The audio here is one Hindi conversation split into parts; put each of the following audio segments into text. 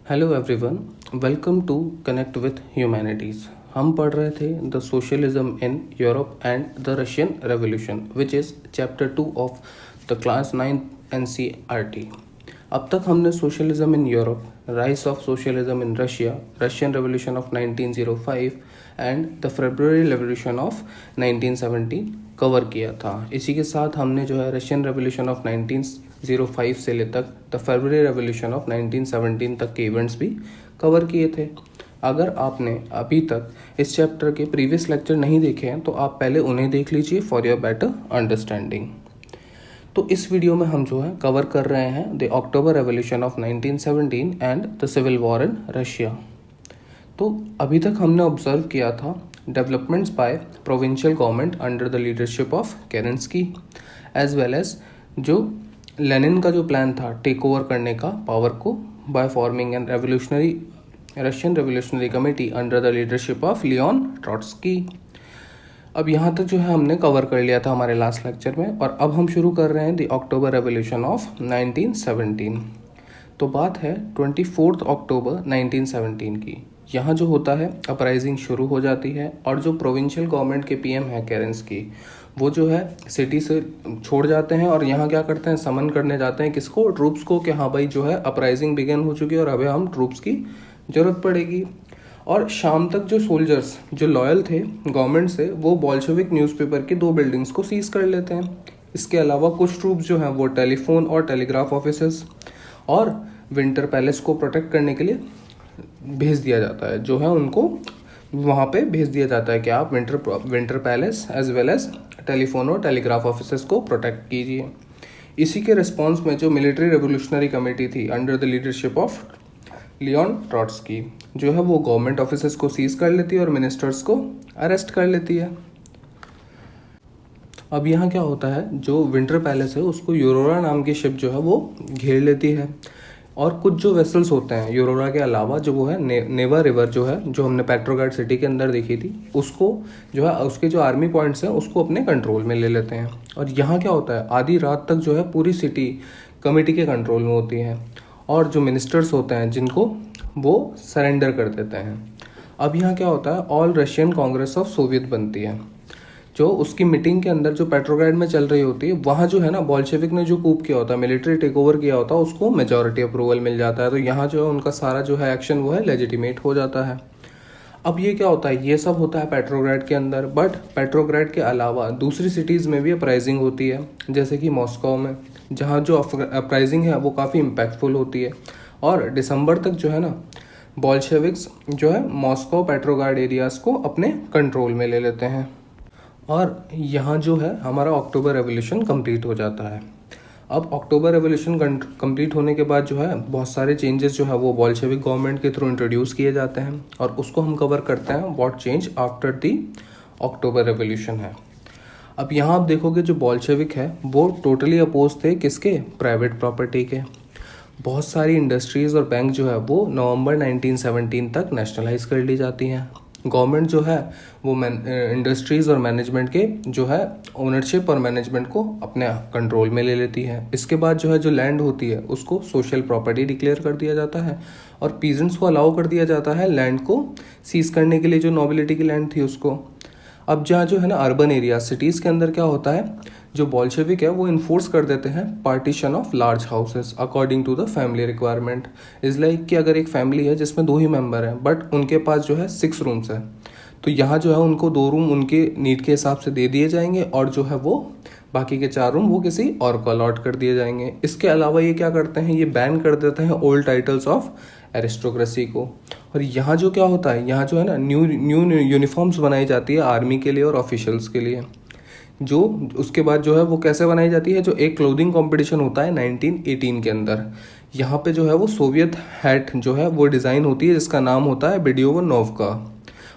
Hello everyone, welcome to connect with humanities. हम पढ़ रहे थे the socialism in Europe and the Russian revolution which is chapter 2 of the class 9 NCERT। अब तक हमने socialism in Europe, rise of socialism in Russia, Russian revolution of 1905 and the February revolution of 1917 cover किया था। इसी के साथ हमने जो है रशियन रेवोल्यूशन ऑफ 1905 से ले तक द फरवरी रेवोल्यूशन ऑफ 1917 तक के इवेंट्स भी कवर किए थे। अगर आपने अभी तक इस चैप्टर के प्रीवियस लेक्चर नहीं देखे हैं तो आप पहले उन्हें देख लीजिए फॉर योर बेटर अंडरस्टैंडिंग। तो इस वीडियो में हम जो है कवर कर रहे हैं the October revolution of 1917 and the civil war in Russia. तो अभी तक हमने ऑब्जर्व किया था developments by provincial government under the leadership of Kerensky, as well as जो लेनिन का जो प्लान था टेक ओवर करने का पावर को by forming an Russian revolutionary committee under the leadership of Leon Trotsky. अब यहाँ तक जो है हमने कवर कर लिया था हमारे लास्ट लेक्चर में, और अब हम शुरू कर रहे हैं द अक्टूबर रेवोल्यूशन ऑफ 1917। तो बात है 24 अक्टूबर 1917 की। यहाँ जो होता है अपराइजिंग शुरू हो जाती है, और जो प्रोविंशियल गवर्नमेंट के पीएम है केरेंस्की, वो जो है सिटी से छोड़ जाते हैं और यहाँ क्या करते हैं, समन करने जाते हैं किसको, ट्रूप्स को, कि हाँ भाई जो है अपराइजिंग बिगिन हो चुकी है और अभी हम ट्रूप्स की ज़रूरत पड़ेगी। और शाम तक जो सोल्जर्स जो लॉयल थे गवर्नमेंट से, वो बोल्शेविक न्यूज़पेपर की 2 बिल्डिंग्स को सीज कर लेते हैं। इसके अलावा कुछ ट्रूप्स जो हैं वो टेलीफोन और टेलीग्राफ ऑफिसेस और विंटर पैलेस को प्रोटेक्ट करने के लिए भेज दिया जाता है, जो है उनको वहाँ पे भेज दिया जाता है कि आप winter palace as well as telephone और टेलीग्राफ ऑफिसेस को प्रोटेक्ट कीजिए। इसी के रिस्पॉन्स में जो मिलिट्री रेवोल्यूशनरी कमेटी थी under the leadership of Leon Trotsky, जो है वो गवर्नमेंट ऑफिसेस को सीज कर लेती है और मिनिस्टर्स को अरेस्ट कर लेती है। अब यहाँ क्या होता है, जो विंटर पैलेस है उसको यूरोरा नाम की शिप जो है वो घेर लेती है, और कुछ जो वेसल्स होते हैं यूरोरा के अलावा, जो वो है नेवा रिवर जो है, जो हमने पेट्रोग्राड सिटी के अंदर देखी थी, उसको जो है उसके जो आर्मी पॉइंट्स हैं उसको अपने कंट्रोल में ले लेते हैं। और यहाँ क्या होता है, आधी रात तक जो है पूरी सिटी कमेटी के कंट्रोल में होती है, और जो मिनिस्टर्स होते हैं जिनको वो सरेंडर कर देते हैं। अब यहाँ क्या होता है, all Russian Congress of Soviet बनती है, जो उसकी मीटिंग के अंदर जो पेट्रोग्राड में चल रही होती है, वहाँ जो है ना बोल्शेविक ने जो कूप किया होता है, मिलिट्री टेक ओवर किया होता है, उसको मेजॉरिटी अप्रूवल मिल जाता है। तो यहाँ जो है उनका सारा जो है एक्शन वो है लेजिटिमेट हो जाता है। अब ये क्या होता है, ये सब होता है पेट्रोग्राड के अंदर, बट पेट्रोग्राड के अलावा दूसरी सिटीज़ में भी अपराइजिंग होती है, जैसे कि मॉस्को में, जहाँ जो अपराइजिंग है वो काफ़ी इम्पैक्टफुल होती है। और दिसंबर तक जो है ना बोल्शेविक्स जो है मॉस्को पेट्रोग्राड एरियाज़ को अपने कंट्रोल में ले लेते हैं, और यहाँ जो है हमारा अक्टूबर रेवोल्यूशन कंप्लीट हो जाता है। अब अक्टूबर रेवोल्यूशन कंप्लीट होने के बाद जो है बहुत सारे चेंजेस जो है वो बोल्शेविक गवर्नमेंट के थ्रू इंट्रोड्यूस किए जाते हैं, और उसको हम कवर करते हैं what change after the October revolution है। अब यहाँ आप देखोगे जो बोल्शेविक है वो टोटली अपोज थे किसके, प्राइवेट प्रॉपर्टी के। बहुत सारी इंडस्ट्रीज़ और बैंक जो है वो नवंबर 1917 तक नेशनलाइज कर ली जाती हैं। गवर्नमेंट जो है वो इंडस्ट्रीज़ और मैनेजमेंट के जो है ओनरशिप और मैनेजमेंट को अपने कंट्रोल में ले लेती है। इसके बाद जो है जो लैंड होती है उसको सोशल प्रॉपर्टी डिक्लेयर कर दिया जाता है, और पीजेंट्स को अलाउ कर दिया जाता है लैंड को सीज करने के लिए, जो नोबिलिटी की लैंड थी उसको। अब जहाँ जो है ना अर्बन एरिया सिटीज़ के अंदर क्या होता है, जो बोल्शेविक है वो इन्फोर्स कर देते हैं partition of large houses according to the family requirement. Is like कि अगर एक फैमिली है जिसमें 2 ही मेंबर हैं बट उनके पास जो है 6 रूम्स हैं, तो यहाँ जो है उनको 2 रूम उनके नीड के हिसाब से दे दिए जाएंगे, और जो है वो बाकी के 4 रूम वो किसी और को अलॉट कर दिए जाएंगे। इसके अलावा ये क्या करते हैं, ये बैन कर देते हैं ओल्ड टाइटल्स ऑफ एरिस्टोक्रेसी को। और यहाँ जो क्या होता है, यहाँ जो है ना न्यू यूनिफॉर्म्स बनाई जाती है आर्मी के लिए और ऑफिशियल्स के लिए। जो उसके बाद जो है वो कैसे बनाई जाती है, जो एक क्लोथिंग कंपटीशन होता है 1918 के अंदर, यहाँ पे जो है वो सोवियत हैट जो है वो डिज़ाइन होती है जिसका नाम होता है बेडियोवनोव का,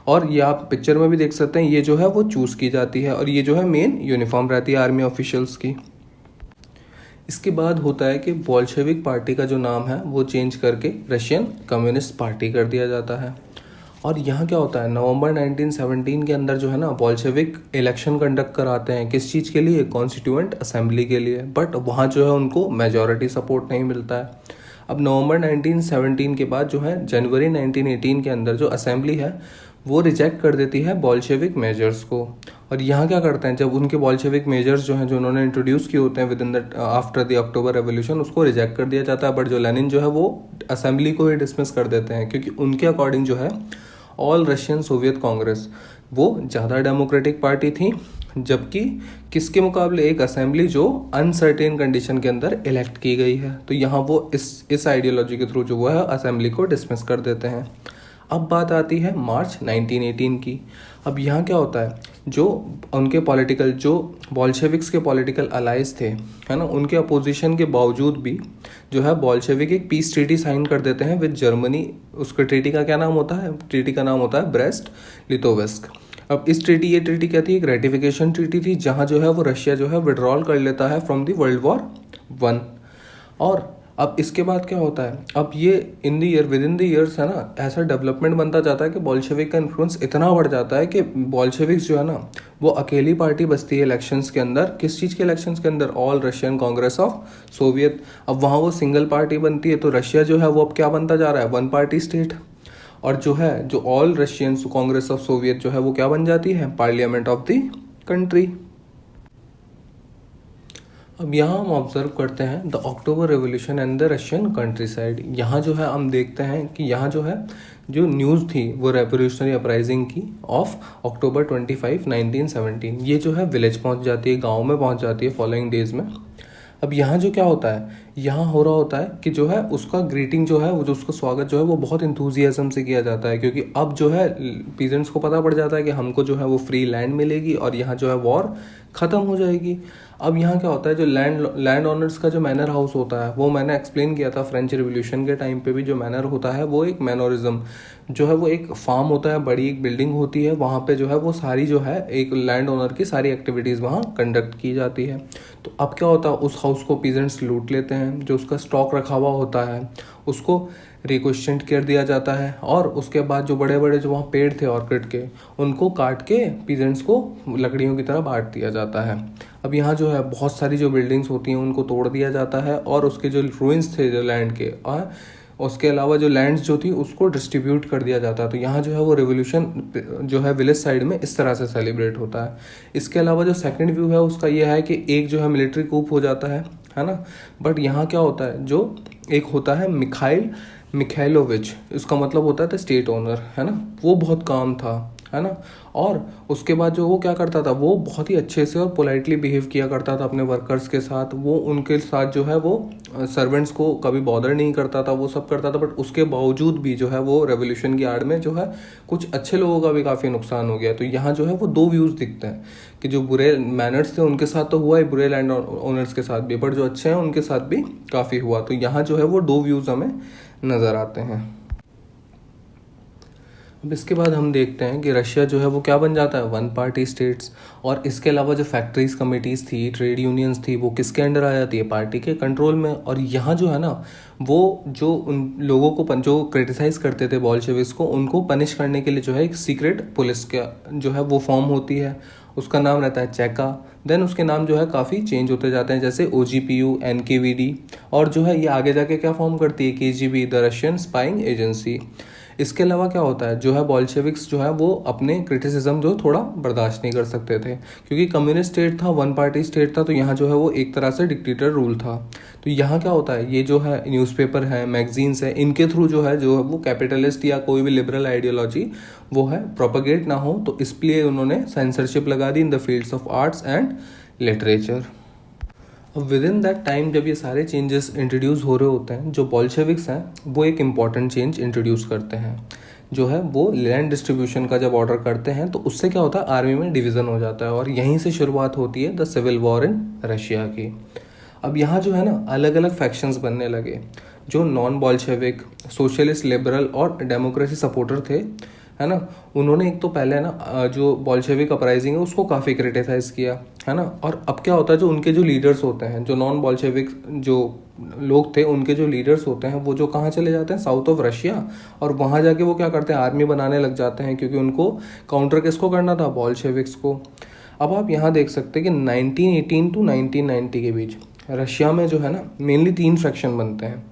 और ये आप पिक्चर में भी देख सकते हैं, ये जो है वो चूज़ की जाती है, और ये जो है मेन यूनिफॉर्म रहती है आर्मी ऑफिशियल्स की। इसके बाद होता है कि बोल्शेविक पार्टी का जो नाम है वो चेंज करके रशियन कम्युनिस्ट पार्टी कर दिया जाता है। और यहाँ क्या होता है, नवंबर 1917 के अंदर जो है ना बोल्शेविक इलेक्शन कंडक्ट कराते हैं, किस चीज़ के लिए, कॉन्स्टिट्यूएंट असेंबली के लिए, बट वहाँ जो है उनको मेजॉरिटी सपोर्ट नहीं मिलता है। अब नवंबर 1917 के बाद जो है जनवरी 1918 के अंदर जो असेंबली है वो रिजेक्ट कर देती है बॉल्शेविक मेजर्स को। और यहाँ क्या करते हैं, जब उनके बॉल्शेविक मेजर्स जो हैं जो उन्होंने इंट्रोड्यूस किए होते हैं with in the after the October revolution, उसको रिजेक्ट कर दिया जाता है। बट जो लेनिन जो है वो असेंबली को ही डिसमिस कर देते हैं, क्योंकि उनके अकॉर्डिंग जो है ऑल रशियन सोवियत कांग्रेस वो ज़्यादा डेमोक्रेटिक पार्टी थी, जबकि किसके मुकाबले एक असेंबली जो अनसर्टेन कंडीशन के अंदर इलेक्ट की गई है। तो यहाँ वो इस आइडियोलॉजी के थ्रू जो वो है असेंबली को डिसमिस कर देते हैं। अब बात आती है मार्च 1918 की। अब यहाँ क्या होता है, जो उनके पॉलिटिकल जो बॉल्शेविक्स के पॉलिटिकल अलाइज थे, है ना, उनके अपोजिशन के बावजूद भी जो है बॉल्शेविक एक पीस ट्रीटी साइन कर देते हैं विद जर्मनी। उसके ट्रीटी का क्या नाम होता है, ट्रीटी का नाम होता है ब्रेस्ट लिटोवेस्क। अब ये ट्रीटी क्या थी, एक रेटिफिकेशन ट्रीटी थी, जहाँ जो है वो रशिया जो है विड्रॉल कर लेता है फ्रॉम द वर्ल्ड वॉर 1। और अब इसके बाद क्या होता है, अब ये विद इन द ईयर्स है ना, ऐसा डेवलपमेंट बनता जाता है कि बॉल्शेविक का इन्फ्लुएंस इतना बढ़ जाता है कि बॉल्शेविक्स जो है ना वो अकेली पार्टी बचती है इलेक्शंस के अंदर। किस चीज़ के इलेक्शंस के अंदर, all Russian Congress of Soviet. अब वहाँ वो सिंगल पार्टी बनती है, तो रशिया जो है वो अब क्या बनता जा रहा है, वन पार्टी स्टेट। और जो है जो all Russian Congress of Soviet जो है वो क्या बन जाती है, पार्लियामेंट ऑफ द कंट्री। अब यहाँ हम ऑब्जर्व करते हैं the October revolution and the Russian country side. यहाँ जो है हम देखते हैं कि यहाँ जो है जो न्यूज़ थी वो रेवोल्यूशनरी अपराइजिंग की ऑफ अक्टूबर 25, 1917, ये जो है विलेज पहुँच जाती है, गाँव में पहुँच जाती है फॉलोइंग डेज में। अब यहाँ जो क्या होता है, यहाँ हो रहा होता है कि जो है उसका ग्रीटिंग जो है वो जो उसका स्वागत जो है वो बहुत इंथुजियाज्म से किया जाता है, क्योंकि अब जो है पीजेंट्स को पता पड़ जाता है कि हमको जो है वो फ्री लैंड मिलेगी और यहाँ जो है वॉर ख़त्म हो जाएगी। अब यहाँ क्या होता है, जो लैंड ऑनर्स का जो मैनर हाउस होता है वो मैंने एक्सप्लेन किया था फ्रेंच रिवोल्यूशन के टाइम पे भी। जो मैनर होता है वो एक मैनोरिज्म जो है वो एक फार्म होता है, बड़ी एक बिल्डिंग होती है, वहाँ पे जो है वो सारी जो है एक लैंड ओनर की सारी एक्टिविटीज़ वहाँ कंडक्ट की जाती है। तो अब क्या होता है, उस हाउस को पीजेंट्स लूट लेते हैं, जो उसका स्टॉक रखा हुआ होता है उसको रिक्वेस्टेंट कर दिया जाता है, और उसके बाद जो बड़े बड़े जो वहाँ पेड़ थे ऑर्किड के उनको काट के पीजेंट्स को लकड़ियों की तरह बांट दिया जाता है। अब यहाँ जो है बहुत सारी जो बिल्डिंग्स होती हैं उनको तोड़ दिया जाता है, और उसके जो रूइंस थे जो लैंड के, और उसके अलावा जो लैंड्स जो थी उसको डिस्ट्रीब्यूट कर दिया जाता है। तो यहाँ जो है वो रेवोल्यूशन जो है विलेज साइड में इस तरह से सेलिब्रेट होता है। इसके अलावा जो सेकंड व्यू है उसका ये है कि एक जो है मिलिट्री कूप हो जाता है ना। बट यहाँ क्या होता है, जो एक होता है मिखाइलोविच, इसका मतलब होता है स्टेट ओनर, है ना, वो बहुत काम था, है ना। और उसके बाद जो वो क्या करता था, वो बहुत ही अच्छे से और पोलाइटली बिहेव किया करता था अपने वर्कर्स के साथ। वो उनके साथ जो है वो सर्वेंट्स को कभी बॉदर नहीं करता था, वो सब करता था। बट उसके बावजूद भी जो है वो रेवोल्यूशन की आड़ में जो है कुछ अच्छे लोगों का भी काफ़ी नुकसान हो गया। तो यहाँ जो है वो दो व्यूज़ दिखते हैं कि जो बुरे मैनर्स थे उनके साथ तो हुआ ही, बुरे लैंड ओनर्स के साथ भी, बट जो अच्छे हैं उनके साथ भी काफ़ी हुआ। तो यहाँ जो है वो दो व्यूज़ हमें नज़र आते हैं। अब इसके बाद हम देखते हैं कि रशिया जो है वो क्या बन जाता है, वन पार्टी स्टेट्स। और इसके अलावा जो फैक्ट्रीज कमिटीज़ थी, ट्रेड यूनियंस थी, वो किसके अंडर आ जाती है, पार्टी के कंट्रोल में। और यहाँ जो है ना वो जो उन लोगों को जो क्रिटिसाइज़ करते थे बॉल्शेविक्स को, उनको पनिश करने के लिए जो है एक सीक्रेट पुलिस का जो है वो फॉर्म होती है, उसका नाम रहता है चेका। देन उसके नाम जो है काफ़ी चेंज होते जाते हैं, जैसे OGPU, NKVD, और जो है ये आगे जाके क्या फॉर्म करती है, KGB, the Russian spying agency. इसके अलावा क्या होता है, जो है बॉल्शेविक्स जो है वो अपने क्रिटिसिज्म जो थोड़ा बर्दाश्त नहीं कर सकते थे, क्योंकि कम्युनिस्ट स्टेट था, वन पार्टी स्टेट था, तो यहाँ जो है वो एक तरह से डिक्टेटर रूल था। तो यहाँ क्या होता है, ये जो है न्यूज़पेपर है, मैगजीन्स है, इनके थ्रू जो है वो कैपिटलिस्ट या कोई भी लिबरल आइडियोलॉजी वो है प्रोपेगेट ना हो, तो इसलिए उन्होंने सेंसरशिप लगा दी in the fields of arts and literature. Within that time जब ये सारे चेंजेस इंट्रोड्यूस हो रहे होते हैं, जो बॉल्शेविक्स हैं वो एक इम्पॉर्टेंट चेंज इंट्रोड्यूस करते हैं, जो है वो लैंड डिस्ट्रीब्यूशन का जब ऑर्डर करते हैं तो उससे क्या होता है, आर्मी में डिवीज़न हो जाता है, और यहीं से शुरुआत होती है the civil war in Russia की। अब यहाँ जो है ना अलग अलग फैक्शंस बनने लगे, जो नॉन बॉल्शेविक, सोशलिस्ट, लिबरल और डेमोक्रेसी सपोर्टर थे, है ना। उन्होंने एक तो पहले ना जो बॉल्शेविक अपराइजिंग है उसको काफ़ी क्रिटिसाइज़ किया, है ना। और अब क्या होता है, जो उनके जो लीडर्स होते हैं, जो नॉन बॉल्शेविक जो लोग थे, उनके जो लीडर्स होते हैं वो जो कहाँ चले जाते हैं, साउथ ऑफ रशिया, और वहाँ जाके वो क्या करते हैं, आर्मी बनाने लग जाते हैं, क्योंकि उनको काउंटर किसको करना था, बॉल्शेविक्स को। अब आप यहाँ देख सकते हैं कि 1918 टू 1990 के बीच रशिया में जो है ना मेनली 3 फ्रैक्शन बनते हैं।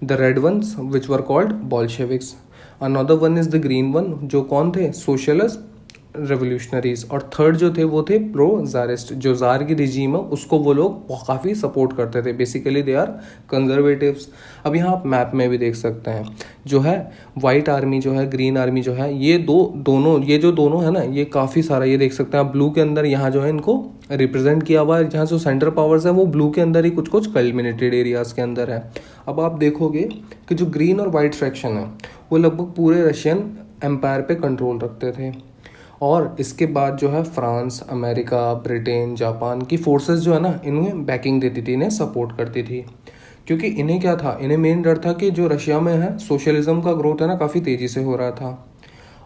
The red ones which were called Bolsheviks, another one is the green one, जो कौन थे, सोशलिस्ट रेवोल्यूशनरीज, और थर्ड जो थे वो थे प्रो जारिस्ट, जो जार की रिजीम है उसको वो लोग काफ़ी सपोर्ट करते थे, बेसिकली दे आर कंजर्वेटिव्स। अब यहाँ आप मैप में भी देख सकते हैं जो है वाइट आर्मी जो है, ग्रीन आर्मी जो है, ये जो दोनों है ना, ये काफ़ी सारा, ये देख सकते हैं आप ब्लू के अंदर यहाँ जो है इनको रिप्रेजेंट किया हुआ है, जहाँ जो सेंटर पावर्स है वो ब्लू के अंदर ही कुछ कुछ कल्मिनेटेड एरियाज के अंदर है। अब आप देखोगे कि जो ग्रीन और वाइट फ्रैक्शन है वो लगभग पूरे रशियन एम्पायर पे कंट्रोल रखते थे, और इसके बाद जो है फ्रांस, अमेरिका, ब्रिटेन, जापान की फोर्सेस जो है ना इन्हें बैकिंग देती थी, इन्हें सपोर्ट करती थी, क्योंकि इन्हें क्या था, इन्हें मेन डर था कि जो रशिया में है सोशलिज्म का ग्रोथ है ना काफ़ी तेज़ी से हो रहा था,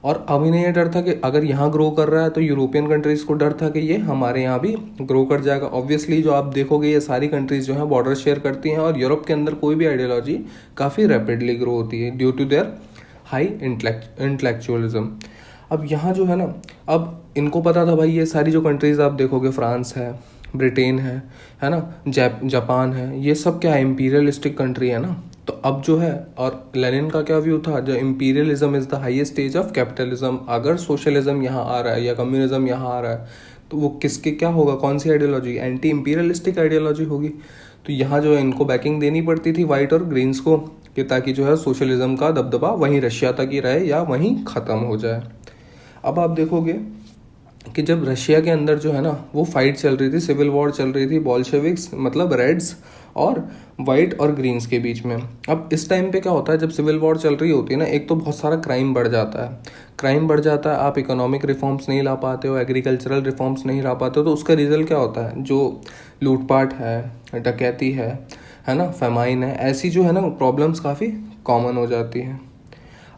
और अब इन्हें ये डर था कि अगर यहाँ ग्रो कर रहा है तो यूरोपियन कंट्रीज़ को डर था कि ये हमारे यहाँ भी ग्रो कर जाएगा। ऑब्वियसली जो आप देखोगे ये सारी कंट्रीज़ जो है बॉर्डर शेयर करती हैं, और यूरोप के अंदर कोई भी आइडियोलॉजी काफ़ी रैपिडली ग्रो होती है due to their high intellectualism. अब यहाँ जो है ना, अब इनको पता था भाई ये सारी जो कंट्रीज़ आप देखोगे, फ्रांस है, ब्रिटेन है ना, जापान है, ये सब क्या है, इम्पीरियलिस्टिक कंट्री है ना। तो अब जो है, और लेनिन का क्या व्यू था, जो imperialism is the highest stage of capitalism, अगर सोशलिज्म यहाँ आ रहा है या कम्युनिज्म यहाँ आ रहा है तो वो किसके क्या होगा, कौन सी आइडियोलॉजी, एंटी इम्पीरियलिस्टिक आइडियोलॉजी होगी। तो यहाँ जो है इनको बैकिंग देनी पड़ती थी वाइट और ग्रीन्स को, कि ताकि जो है सोशलिज्म का दबदबा वहीं रशिया तक ही रहे या वहीं ख़त्म हो जाए। अब आप देखोगे कि जब रशिया के अंदर जो है ना वो फाइट चल रही थी, सिविल वॉर चल रही थी बॉल्शेविक्स मतलब रेड्स और वाइट और ग्रीन्स के बीच में। अब इस टाइम पे क्या होता है, जब सिविल वॉर चल रही होती है ना, एक तो बहुत सारा क्राइम बढ़ जाता है, आप इकोनॉमिक रिफॉर्म्स नहीं ला पाते हो, एग्रीकल्चरल रिफॉर्म्स नहीं ला पाते हो, तो उसका रिजल्ट क्या होता है, जो लूटपाट है, डकैती है ना, फेमाइन है, ऐसी जो है ना प्रॉब्लम्स काफ़ी कॉमन हो जाती हैं।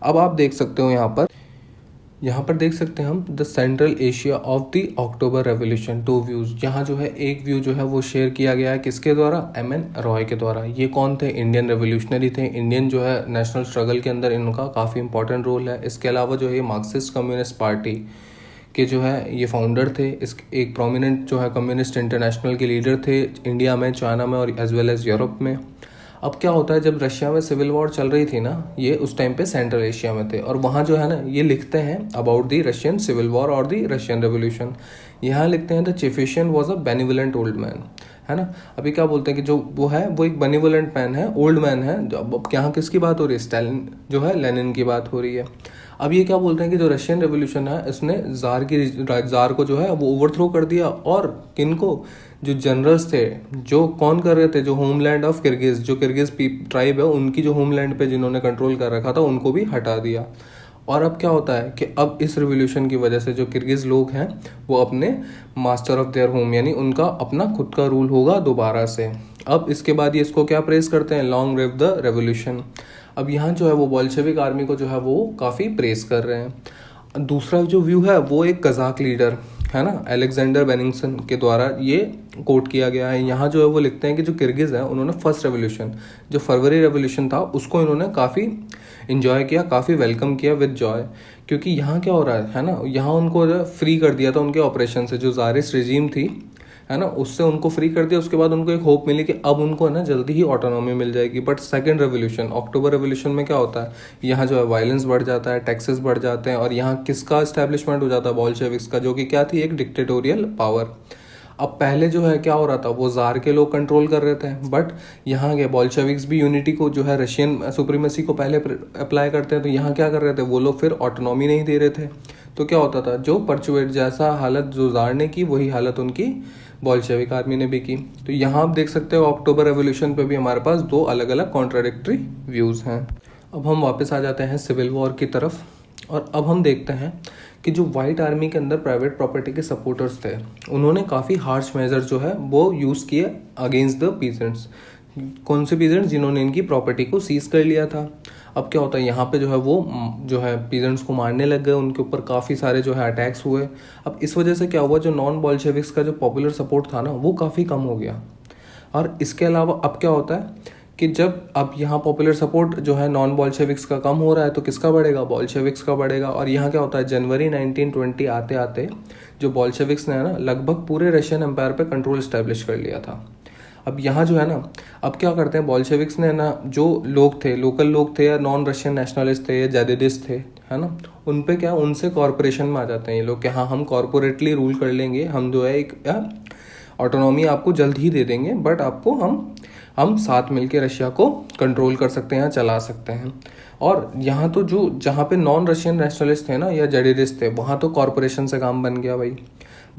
अब आप देख सकते हो यहाँ पर देख सकते हैं हम the central Asia of the October revolution, 2 views. यहाँ जो है एक व्यू जो है वो शेयर किया गया है किसके द्वारा, एम.एन. रॉय के द्वारा। ये कौन थे, इंडियन रेवोल्यूशनरी थे, इंडियन जो है नेशनल स्ट्रगल के अंदर इनका काफ़ी इंपॉर्टेंट रोल है। इसके अलावा जो है मार्क्सिस्ट कम्युनिस्ट पार्टी के जो है ये फाउंडर थे, इस एक प्रोमिनेंट जो है कम्युनिस्ट इंटरनेशनल के लीडर थे इंडिया में, चाइना में और एज वेल एज यूरोप में। अब क्या होता है, जब रशिया में सिविल वॉर चल रही थी ना, ये उस टाइम पे सेंट्रल एशिया में थे, और वहाँ जो है ना ये लिखते हैं about the Russian civil war और द रशियन रेवोल्यूशन। यहाँ लिखते हैं द चेफिशियन was a benevolent old man, है ना। अभी क्या बोलते हैं कि जो वो है वो एक बेनिवलेंट मैन है, ओल्ड मैन है। अब यहाँ किसकी बात हो रही है, स्टालिन जो है, लेनिन की बात हो रही है। अब ये क्या बोलते हैं कि जो रशियन रेवोल्यूशन है इसने जार को जो है वो ओवरथ्रो कर दिया, और किनको, जो जनरल्स थे, जो कौन कर रहे थे, जो होमलैंड ऑफ किर्गिज, जो किर्गिज ट्राइब है उनकी जो होमलैंड पे जिन्होंने कंट्रोल कर रखा था उनको भी हटा दिया। और अब क्या होता है कि अब इस रिवोल्यूशन की वजह से जो किर्गिज लोग हैं वो अपने मास्टर ऑफ देयर होम, यानी उनका अपना खुद का रूल होगा दोबारा से। अब इसके बाद ये इसको क्या प्रेस करते हैं, लॉन्ग लिव द रेवोल्यूशन। अब यहाँ जो है वो बॉल्शेविक आर्मी को जो है वो काफ़ी प्रेस कर रहे हैं। दूसरा जो व्यू है वो एक कजाक लीडर है ना, अलेक्जेंडर बेनिंगसन के द्वारा ये कोट किया गया है। यहाँ जो है वो लिखते हैं कि जो किर्गिज है उन्होंने फर्स्ट रेवोल्यूशन, जो फरवरी रेवोल्यूशन था, उसको इन्होंने काफ़ी इन्जॉय किया, काफ़ी वेलकम किया विद जॉय, क्योंकि यहाँ क्या हो रहा है ना, यहाँ उनको फ्री कर दिया था उनके ऑपरेशन से, जो ज़ारिस्ट रिजीम थी है ना, उससे उनको फ्री कर दिया। उसके बाद उनको एक होप मिली कि अब उनको है ना जल्दी ही ऑटोनॉमी मिल जाएगी। But second revolution, October revolution में क्या होता है, यहाँ जो है वायलेंस बढ़ जाता है, टैक्सेस बढ़ जाते हैं, और यहाँ किसका एस्टैब्लिशमेंट हो जाता है, बॉल्शेविक्स का, जो कि क्या थी, एक डिक्टेटोरियल पावर। अब पहले जो है क्या हो रहा था, वो जार के लोग कंट्रोल कर रहे थे, बट यहाँ के बॉल्शेविक्स भी यूनिटी को जो है रशियन सुप्रीमेसी को पहले अप्लाई करते हैं, तो यहाँ क्या कर रहे थे वो लोग, फिर ऑटोनॉमी नहीं दे रहे थे। तो क्या होता था, जो परचुएट जैसा हालत जो जार ने की वही हालत उनकी बॉल्शेविक आर्मी ने भी की। तो यहाँ आप देख सकते हो अक्टूबर रेवोल्यूशन पे भी हमारे पास दो अलग अलग कॉन्ट्राडिक्टरी व्यूज़ हैं। अब हम वापस आ जाते हैं सिविल वॉर की तरफ, और अब हम देखते हैं कि जो वाइट आर्मी के अंदर प्राइवेट प्रॉपर्टी के सपोर्टर्स थे, उन्होंने काफ़ी हार्श मेजर जो है वो यूज़ किए अगेंस्ट द पीजेंट्स। कौन से पीजेंट्स, जिन्होंने इनकी प्रॉपर्टी को सीज कर लिया था। अब क्या होता है, यहाँ पे जो है वो जो है पीजेंट्स को मारने लग गए, उनके ऊपर काफ़ी सारे जो है अटैक्स हुए। अब इस वजह से क्या हुआ, जो नॉन बॉल्शेविक्स का जो पॉपुलर सपोर्ट था ना वो काफ़ी कम हो गया। और इसके अलावा अब क्या होता है कि जब अब यहाँ पॉपुलर सपोर्ट जो है नॉन बॉल्शेविक्स का कम हो रहा है, तो किसका बढ़ेगा, बॉल्शेविक्स का बढ़ेगा। और यहाँ क्या होता है, जनवरी 1920 आते आते जो बॉल्शेविक्स ने है ना लगभग पूरे रशियन एम्पायर पे कंट्रोल इस्टेब्लिश कर लिया था। अब यहाँ जो है ना, अब क्या करते हैं बॉल्शेविक्स ने ना, जो लोग थे, लोकल लोग थे या नॉन रशियन नेशनलिस्ट थे या जैदिदिस्ट थे, है ना, उन पे क्या, उनसे कॉरपोरेशन में आ जाते हैं ये लोग कि हाँ हम कॉरपोरेटली रूल कर लेंगे, हम जो है एक ऑटोनॉमी आपको जल्द ही दे देंगे, बट आपको हम साथ मिलके रशिया को कंट्रोल कर सकते हैं, चला सकते हैं। और यहाँ तो जो जहाँ पे नॉन रशियन नेशनलिस्ट थे ना या जेडिडिस्ट थे, वहाँ तो कॉरपोरेशन से काम बन गया भाई।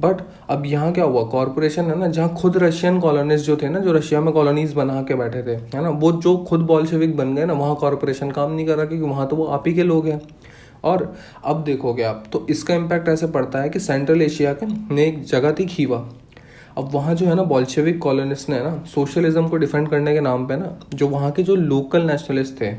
बट अब यहाँ क्या हुआ, कॉरपोरेशन है ना, जहाँ खुद रशियन कॉलोनिस्ट जो थे ना, जो रशिया में कॉलोनीज बना के बैठे थे, है ना, वो जो खुद बॉल्शेविक बन गए ना, वहाँ कॉरपोरेशन काम नहीं कर रहा, क्योंकि वहाँ तो वो आप ही के लोग हैं। और अब देखोगे आप तो इसका इम्पैक्ट ऐसे पड़ता है कि सेंट्रल एशिया के में एक जगह थी खीवा। अब वहाँ जो है ना बॉल्शेविक कॉलोनिस्ट ने ना सोशलिज्म को डिफेंड करने के नाम पे ना, जो वहाँ के जो लोकल नेशनलिस्ट थे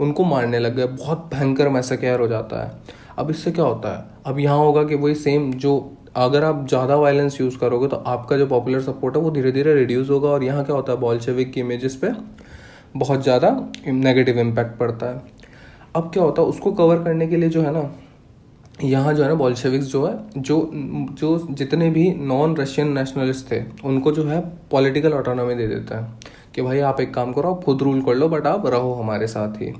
उनको मारने लग गए। बहुत भयंकर मैसेकेयर हो जाता है। अब इससे क्या होता है, अब यहाँ होगा कि वही सेम, जो अगर आप ज़्यादा वायलेंस यूज़ करोगे तो आपका जो पॉपुलर सपोर्ट है वो धीरे धीरे रिड्यूस होगा, और यहाँ क्या होता है, बॉल्शेविक की इमेजेस पे बहुत ज़्यादा नेगेटिव इम्पैक्ट पड़ता है। अब क्या होता है, उसको कवर करने के लिए जो है ना, यहाँ जो है ना बॉल्शेविक्स जो है, जो जो जितने भी नॉन रशियन नेशनलिस्ट थे उनको जो है पॉलिटिकल ऑटोनॉमी दे देता है कि भाई आप एक काम करो, आप खुद रूल कर लो, बट आप रहो हमारे साथ ही।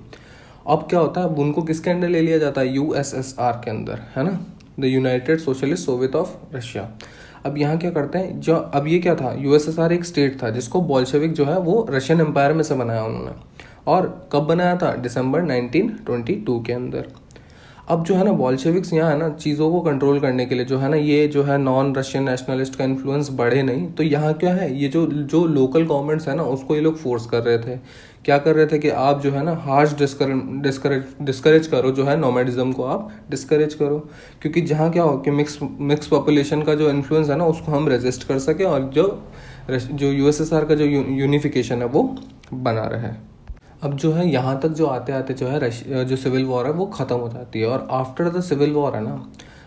अब क्या होता है, अब उनको किसके अंडर ले लिया जाता है, यूएसएसआर के अंदर, है ना, the United socialist Soviet of Russia. अब यहाँ क्या करते हैं, जो अब ये क्या था, यूएसएसआर एक स्टेट था जिसको बॉल्शेविक जो है वो रशियन एम्पायर में से बनाया उन्होंने। और कब बनाया था, दिसंबर 1922 के अंदर। अब जो है ना बॉल्शेविक्स यहाँ है ना चीज़ों को कंट्रोल करने के लिए जो है ना, ये जो है नॉन रशियन नेशनलिस्ट का इन्फ्लुएंस बढ़े नहीं, तो यहाँ क्या है, ये जो जो लोकल गवर्नमेंट्स है ना उसको ये लोग फोर्स कर रहे थे। क्या कर रहे थे कि आप जो है ना हार्श डिस्करेज करो, जो है नोमैडिज्म को आप डिस्करेज करो, क्योंकि जहाँ क्या हो कि मिक्स पॉपुलेशन का जो इन्फ्लुएंस है ना उसको हम रेजिस्ट कर सकें, और जो यूएसएसआर का जो यूनिफिकेशन है वो बना रहे। अब जो है यहाँ तक जो आते आते जो है जो सिविल वॉर है वो ख़त्म हो जाती है, और आफ्टर द सिविल वॉर है ना,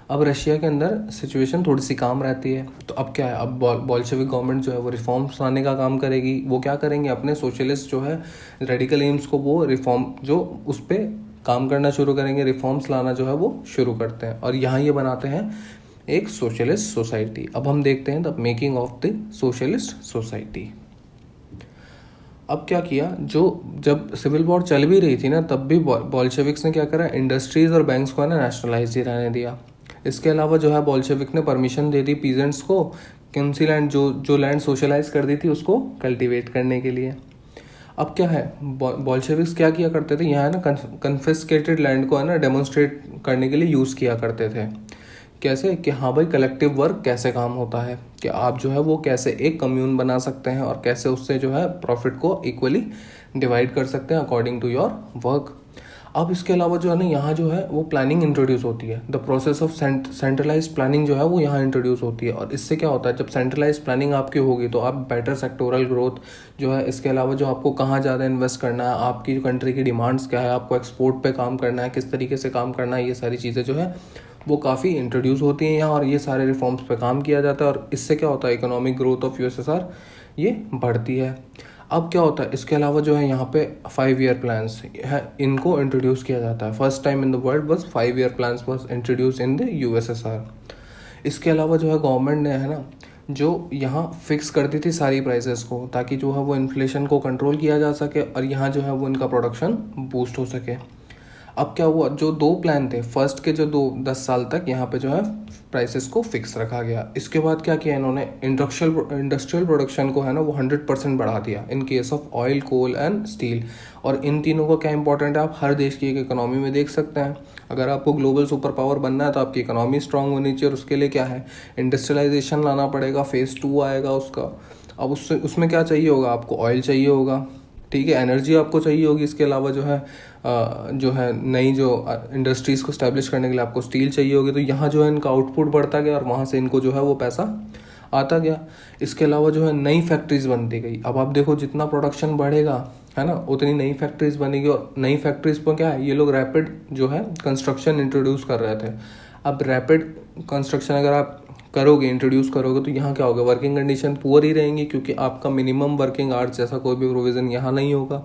अब रशिया के अंदर सिचुएशन थोड़ी सी काम रहती है। तो अब क्या है, अब बॉल्शेविक गवर्नमेंट जो है वो रिफॉर्म्स लाने का काम करेगी। वो क्या करेंगे, अपने सोशलिस्ट जो है रेडिकल एम्स को वो रिफॉर्म जो उस पर काम करना शुरू करेंगे, रिफॉर्म्स लाना जो है वो शुरू करते हैं, और यहाँ ये बनाते हैं एक सोशलिस्ट सोसाइटी। अब हम देखते हैं the making of the socialist society. अब क्या किया, जो जब सिविल वॉर चल भी रही थी ना, तब भी बॉल्शेविक्स ने क्या करा, इंडस्ट्रीज और बैंक्स को है ना नेशनलाइज ही रहने दिया। इसके अलावा जो है बॉल्शेविक ने परमिशन दे दी पीजेंट्स को कि उनसी लैंड जो लैंड सोशलाइज कर दी थी उसको कल्टीवेट करने के लिए। अब क्या है, बॉल्शेविक्स क्या किया करते थे, यहाँ है ना कन्फिस्केटेड लैंड को है ना डेमोन्स्ट्रेट करने के लिए यूज़ किया करते थे। कैसे कि हाँ भाई कलेक्टिव वर्क कैसे काम होता है, कि आप जो है वो कैसे एक कम्यून बना सकते हैं, और कैसे उससे जो है प्रॉफिट को इक्वली डिवाइड कर सकते हैं अकॉर्डिंग टू योर वर्क। अब इसके अलावा जो है ना यहाँ जो है वो प्लानिंग इंट्रोड्यूस होती है, the process of centralize planning जो है वो यहाँ इंट्रोड्यूस होती है। और इससे क्या होता है, जब सेंट्रलाइज प्लानिंग आपकी होगी तो आप बेटर सेक्टोरल ग्रोथ जो है, इसके अलावा जो आपको कहाँ ज़्यादा इन्वेस्ट करना है, आपकी कंट्री की डिमांड्स क्या है, आपको एक्सपोर्ट पे काम करना है, किस तरीके से काम करना है, ये सारी चीज़ें जो है वो काफ़ी इंट्रोड्यूस होती हैं यहाँ, और ये सारे रिफॉर्म्स पे काम किया जाता है। और इससे क्या होता है, इकोनॉमिक ग्रोथ ऑफ यूएसएसआर ये बढ़ती है। अब क्या होता है, इसके अलावा जो है यहाँ पे 5 ईयर प्लान्स है, इनको इंट्रोड्यूस किया जाता है। First time in the world बस 5 year plans was introduce in the USSR. इसके अलावा जो है गवर्नमेंट ने है ना जो यहाँ फिक्स कर दी थी सारी प्राइसेस को, ताकि जो है वो इन्फ्लेशन को कंट्रोल किया जा सके, और यहाँ जो है वो इनका प्रोडक्शन बूस्ट हो सके। अब क्या हुआ, जो 2 प्लान थे, फर्स्ट के जो 10 साल तक यहाँ पे जो है प्राइसेस को फिक्स रखा गया। इसके बाद क्या किया इन्होंने, इंडस्ट्रियल प्रोडक्शन को है ना वो 100% बढ़ा दिया in case of oil, coal and steel. और इन तीनों का क्या इंपॉर्टेंट है, आप हर देश की एक इकोनॉमी में देख सकते हैं। अगर आपको ग्लोबल सुपर पावर बनना है तो आपकी इकोनॉमी स्ट्रांग होनी चाहिए, और उसके लिए क्या है, इंडस्ट्रियलाइजेशन लाना पड़ेगा, फेज़ 2 आएगा उसका। अब उसमें क्या चाहिए होगा, आपको ऑयल चाहिए होगा, ठीक है, एनर्जी आपको चाहिए होगी, इसके अलावा जो है नई जो इंडस्ट्रीज़ को स्टैब्लिश करने के लिए आपको स्टील चाहिए होगी। तो यहाँ जो है इनका आउटपुट बढ़ता गया, और वहाँ से इनको जो है वो पैसा आता गया। इसके अलावा जो है नई फैक्ट्रीज बनती गई। अब आप देखो जितना प्रोडक्शन बढ़ेगा है ना, उतनी नई फैक्ट्रीज बनेगी, और नई फैक्ट्रीज पर क्या है, ये लोग रैपिड जो है कंस्ट्रक्शन इंट्रोड्यूस कर रहे थे। अब रैपिड कंस्ट्रक्शन अगर आप इंट्रोड्यूस करोगे तो यहाँ क्या होगा, वर्किंग कंडीशन पुअर ही रहेंगी, क्योंकि आपका मिनिमम वर्किंग आवर्स जैसा कोई भी प्रोविज़न यहाँ नहीं होगा।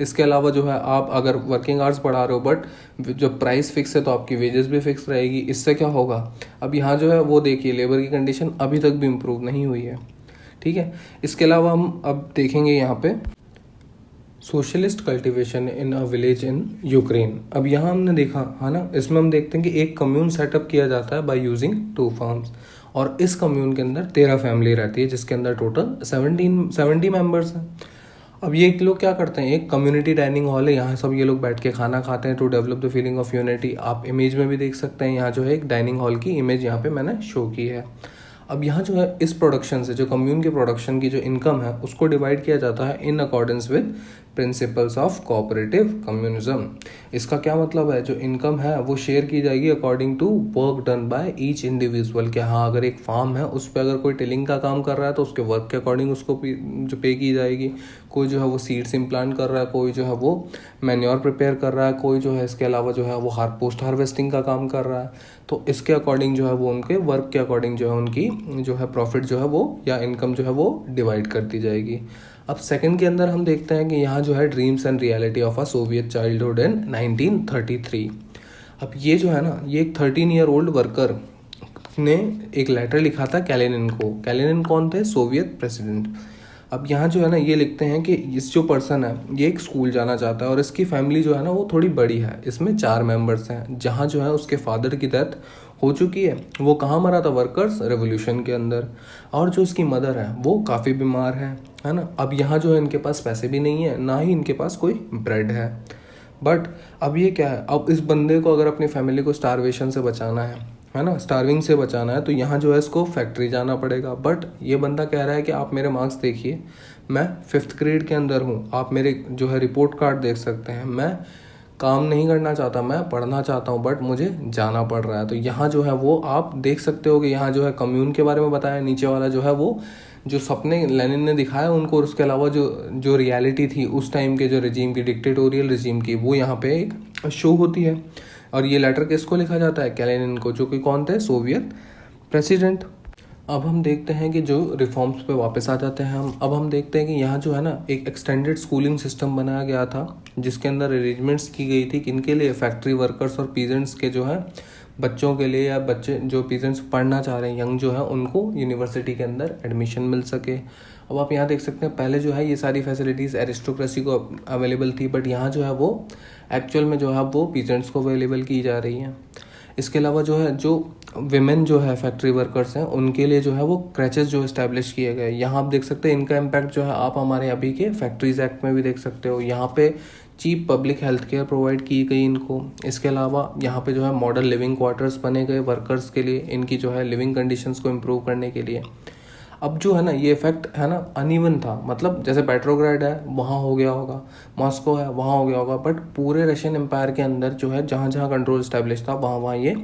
इसके अलावा जो है आप अगर वर्किंग आवर्स बढ़ा रहे हो, बट जब प्राइस फिक्स है तो आपकी वेजेस भी फिक्स रहेगी। इससे क्या होगा, अब यहाँ जो है वो देखिए लेबर की कंडीशन अभी तक भी इम्प्रूव नहीं हुई है, ठीक है। इसके अलावा हम अब देखेंगे यहाँ पे socialist cultivation in a village in Ukraine. अब यहाँ हमने देखा है ना, इसमें हम देखते हैं कि एक कम्यून सेटअप किया जाता है बाय यूजिंग 2 फार्म्स, और इस कम्यून के अंदर 13 फैमिली रहती है, जिसके अंदर टोटल 70 मेंबर्स हैं। अब ये लोग क्या करते हैं, एक कम्युनिटी डाइनिंग हॉल है, यहाँ सब ये लोग बैठ के खाना खाते हैं to develop the feeling of unity. आप इमेज में भी देख सकते हैं, यहाँ जो है एक डाइनिंग हॉल की इमेज यहाँ पे मैंने शो की है। अब यहाँ जो है इस प्रोडक्शन से, जो कम्यून के प्रोडक्शन की जो इनकम है, उसको डिवाइड किया जाता है in accordance with principles of cooperative communism. इसका क्या मतलब है, जो इनकम है वो शेयर की जाएगी according to work done by each individual. कि हाँ, अगर एक फार्म है उस पर अगर कोई टिलिंग का काम कर रहा है तो उसके वर्क के अकॉर्डिंग उसको जो पे की जाएगी। कोई जो है वो सीड्स इम्प्लांट कर रहा है, कोई जो है वो मैन्योर प्रिपेयर कर रहा है, कोई जो है इसके अलावा जो है वो पोस्ट हार्वेस्टिंग का काम कर रहा है। तो इसके अकॉर्डिंग जो है वो उनके वर्क के अकॉर्डिंग जो है उनकी जो है प्रॉफिट जो है वो या इनकम जो है वो डिवाइड कर दी जाएगी। अब सेकंड के अंदर हम देखते हैं कि यहाँ जो है dreams and reality of a Soviet childhood इन 1933। अब ये जो है ना, ये एक 13 ईयर ओल्ड वर्कर ने एक लेटर लिखा था कैलेनिन को। कैलेनिन कौन थे, सोवियत प्रेसिडेंट। अब यहाँ जो है ना ये लिखते हैं कि इस जो पर्सन है ये एक स्कूल जाना चाहता है और इसकी फैमिली जो है ना वो थोड़ी बड़ी है, इसमें 4 मेंबर्स हैं। जहाँ जो है उसके फादर की डेथ हो चुकी है, वो कहाँ मरा था, वर्कर्स रेवोल्यूशन के अंदर। और जो इसकी मदर है वो काफ़ी बीमार है ना। अब यहाँ जो है इनके पास पैसे भी नहीं है, ना ही इनके पास कोई ब्रेड है। बट अब ये क्या है, अब इस बंदे को अगर अपनी फैमिली को स्टारवेशन से बचाना है ना, स्टार्विंग से बचाना है, तो यहाँ जो है इसको फैक्ट्री जाना पड़ेगा। बट ये बंदा कह रहा है कि आप मेरे मार्क्स देखिए, मैं 5th ग्रेड के अंदर हूँ, आप मेरे जो है रिपोर्ट कार्ड देख सकते हैं, मैं काम नहीं करना चाहता, मैं पढ़ना चाहता हूँ, बट मुझे जाना पड़ रहा है। तो यहाँ जो है वो आप देख सकते हो कि यहाँ जो है कम्यून के बारे में बताया, नीचे वाला जो है वो जो सपने लेनिन ने दिखाया उनको, और उसके अलावा जो रियलिटी थी उस टाइम के जो रिजीम की, डिक्टेटोरियल रिजीम की, वो यहाँ पे एक शो होती है। और ये लेटर किसको लिखा जाता है, कैलेनिन को, जो कि कौन थे, सोवियत प्रेसिडेंट। अब हम देखते हैं कि जो रिफॉर्म्स पे वापस आ जाते हैं हम। अब हम देखते हैं कि यहाँ जो है ना एक एक्सटेंडेड स्कूलिंग सिस्टम बनाया गया था, जिसके अंदर अरेंजमेंट्स की गई थी किनके लिए, फैक्ट्री वर्कर्स और पीजेंट्स के जो है बच्चों के लिए, या बच्चे जो पीजेंट्स पढ़ना चाह रहे हैं यंग जो है उनको यूनिवर्सिटी के अंदर एडमिशन मिल सके। अब आप यहाँ देख सकते हैं पहले जो है ये सारी फैसिलिटीज़ एरिस्टोक्रेसी को अवेलेबल थी, बट यहाँ जो है वो एक्चुअल में जो है वो पीजेंट्स को अवेलेबल की जा रही हैं। इसके अलावा जो है जो विमेन जो है फैक्ट्री वर्कर्स हैं उनके लिए जो है वो क्रैचेस जो इस्टेब्लिश किए गए। यहाँ आप देख सकते हैं इनका इम्पैक्ट जो है आप हमारे अभी के फैक्ट्रीज एक्ट में भी देख सकते हो। यहाँ पे cheap public health care provide की गई इनको। इसके अलावा यहाँ पे जो है मॉडल लिविंग क्वार्टर्स बने गए वर्कर्स के लिए, इनकी जो है लिविंग कंडीशंस को इम्प्रूव करने के लिए। अब जो है ना ये इफेक्ट है ना अनइवन था, मतलब जैसे पेट्रोग्राड है वहाँ हो गया होगा, मॉस्को है वहाँ हो गया होगा, बट पूरे रशियन एम्पायर के अंदर जो है जहाँ जहाँ कंट्रोल स्टैब्लिश था वहाँ ये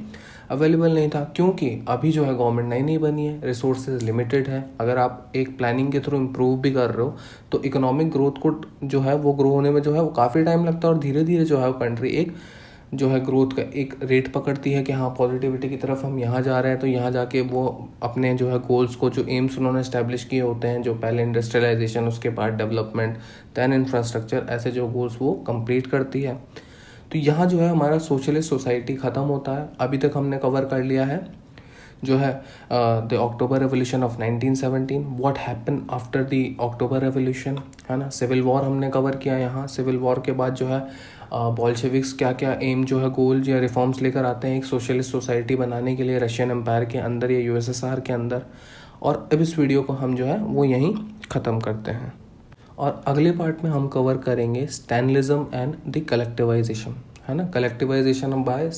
अवेलेबल नहीं था, क्योंकि अभी जो है गवर्नमेंट नई नहीं बनी है, रिसोर्सेज लिमिटेड है। अगर आप एक प्लानिंग के थ्रू इम्प्रूव भी कर रहे हो तो इकोनॉमिक ग्रोथ को जो है वो ग्रो होने में जो है वो काफ़ी टाइम लगता है, और धीरे धीरे जो है वो कंट्री एक जो है ग्रोथ का एक रेट पकड़ती है कि हाँ पॉजिटिविटी की तरफ हम यहाँ जा रहे हैं। तो यहाँ जाके वो अपने जो है गोल्स को, जो एम्स उन्होंने इस्टेब्लिश किए होते हैं, जो पहले इंडस्ट्रियलाइजेशन, उसके बाद डेवलपमेंट, दैन इंफ्रास्ट्रक्चर, ऐसे जो गोल्स वो कंप्लीट करती है। तो यहाँ जो है हमारा सोशलिस्ट सोसाइटी ख़त्म होता है। अभी तक हमने कवर कर लिया है जो है the October revolution of 1917, what happen after the October revolution, है ना। सिविल वॉर हमने कवर किया यहाँ। सिविल वॉर के बाद जो है बॉल्शेविक्स क्या क्या एम जो है गोल या रिफॉर्म्स लेकर आते हैं एक सोशलिस्ट सोसाइटी बनाने के लिए रशियन एम्पायर के अंदर या यूएसएसआर के अंदर। और अब इस वीडियो को हम जो है वो यहीं ख़त्म करते हैं, और अगले पार्ट में हम कवर करेंगे स्टैलिनिज्म एंड द कलेक्टिवाइजेशन, है ना। कलेक्टिवाइजेशन बाय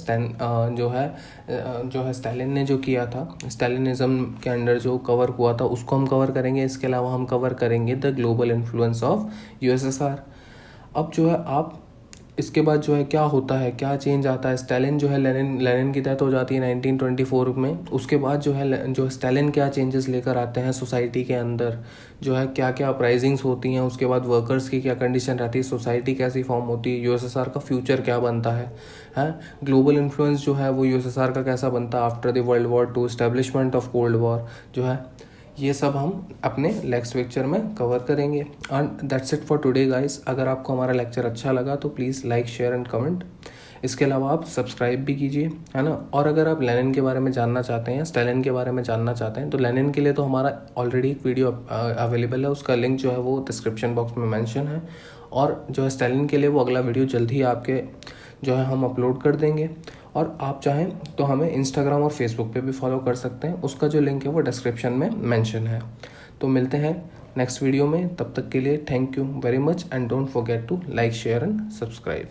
जो है स्टालिन ने जो किया था, स्टालिनिज्म के अंडर जो कवर हुआ था उसको हम कवर करेंगे। इसके अलावा हम कवर करेंगे the global influence of USSR. अब जो है आप इसके बाद जो है क्या होता है, क्या चेंज आता है। स्टालिन जो है लेनिन की डेथ हो जाती है 1924 में। उसके बाद जो स्टालिन क्या चेंजेस लेकर आते हैं सोसाइटी के अंदर, जो है क्या क्या अपराइजिंग्स होती हैं, उसके बाद वर्कर्स की क्या कंडीशन रहती है, सोसाइटी कैसी फॉर्म होती है, यूएसएसआर का फ्यूचर क्या बनता है, ग्लोबल इन्फ्लुएंस जो है वो यूएसएसआर का कैसा बनता है after the world war 2, establishment of cold war, जो है ये सब हम अपने नेक्स्ट लेक्चर में कवर करेंगे। And that's it for today guys. अगर आपको हमारा लेक्चर अच्छा लगा तो please like, share and comment. इसके अलावा आप सब्सक्राइब भी कीजिए, है ना। और अगर आप लेनिन के बारे में जानना चाहते हैं या स्टेलिन के बारे में जानना चाहते हैं तो लेनिन के लिए तो हमारा ऑलरेडी एक वीडियो अवेलेबल है, उसका लिंक जो है वो डिस्क्रिप्शन बॉक्स में मेंशन है। और जो है स्टेलिन के लिए वो अगला वीडियो जल्द ही आपके जो है हम अपलोड कर देंगे। और आप चाहें तो हमें इंस्टाग्राम और फेसबुक पे भी फॉलो कर सकते हैं, उसका जो लिंक है वो डिस्क्रिप्शन में मेंशन है। तो मिलते हैं नेक्स्ट वीडियो में, तब तक के लिए thank you very much and don't forget to like share and subscribe.